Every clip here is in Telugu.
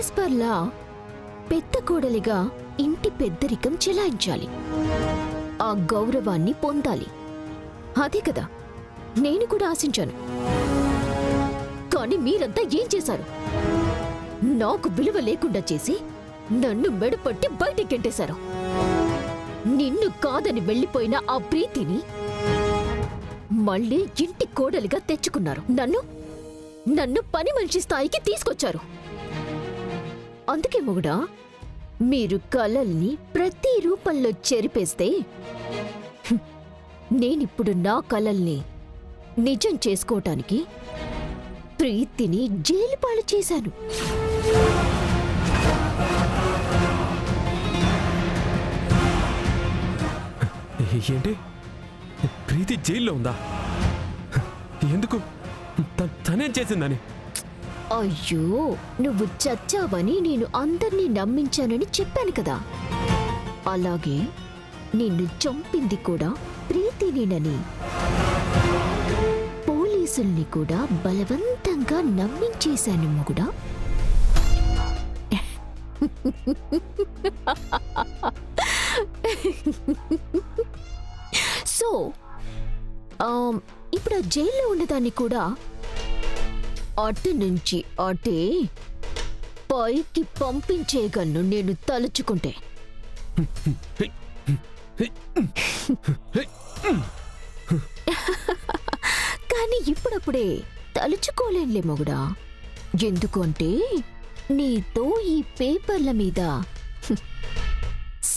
యాజ్ పర్ లా పెద్ద కోడలిగా ఇంటి పెద్దరికం చెలాయించాలి, ఆ గౌరవాన్ని పొందాలి. అదే కదా నేను కూడా ఆశించాను. కానీ మీరంతా ఏం చేశారు? నాకు విలువ లేకుండా చేసి నన్ను మెడపట్టి బయటికి గెంటేశారు. నిన్ను కాదని వెళ్ళిపోయిన ఆ ప్రీతిని మళ్ళీ ఇంటి కోడలిగా తెచ్చుకున్నారు. నన్ను పని మనిషి స్థాయికి తీసుకొచ్చారు. అందుకే మొగుడా, మీరు కలల్ని ప్రతి రూపంలో చెరిపేస్తే నేనిప్పుడు నా కలల్ని నిజం చేసుకోవటానికి ప్రీతిని జైలుపాలు చేశాను. ఏంటి? ప్రీతి జైల్లో ఉందా? ఎందుకు? తనేం చేసిందని? అయ్యో, నువ్వు చచ్చావని నేను అందర్నీ నమ్మించానని చెప్పాను కదా. అలాగే నిన్ను చంపింది కూడా ప్రీతినేనని పోలీసుల్ని కూడా బలవంతంగా నమ్మించేశాను మొగుడా. సో ఇప్పుడు ఆ జైల్లో ఉన్నదాన్ని కూడా అటు నుంచి అటే పైకి పంపించేయగలను నేను తలుచుకుంటే. కానీ ఇప్పుడప్పుడే తలుచుకోలేనులే మొగుడా. ఎందుకంటే నీతో ఈ పేపర్ల మీద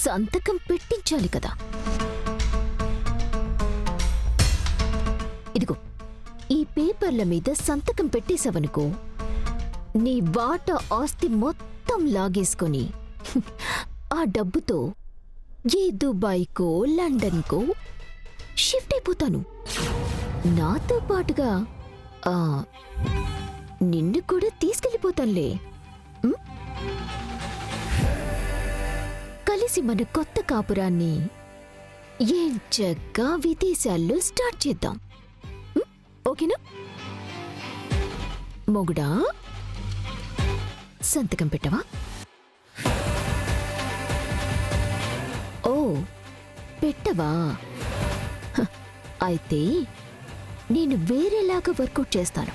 సంతకం పెట్టించాలి కదా. ఇదిగో ఈ పేపర్ల మీద సంతకం పెట్టేశావనుకో, నీ వాటా ఆస్తి మొత్తం లాగేసుకొని ఆ డబ్బుతో ఏ దుబాయ్కో లండన్కో షిఫ్ట్ అయిపోతాను. నాతో పాటుగా నిన్ను కూడా తీసుకెళ్ళిపోతానులే. కలిసి మన కొత్త కాపురాన్ని ఏం చక్కగా విదేశాల్లో స్టార్ట్ చేద్దాం. ఓకేనా మొగుడా? సంతకం పెట్టవా? ఓ పెట్టవా? అయితే నేను వేరేలాగా వర్కౌట్ చేస్తాను.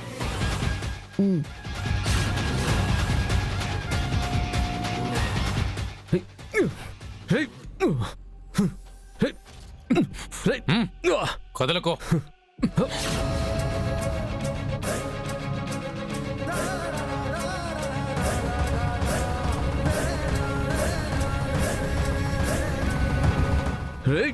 కదలకో. Hey!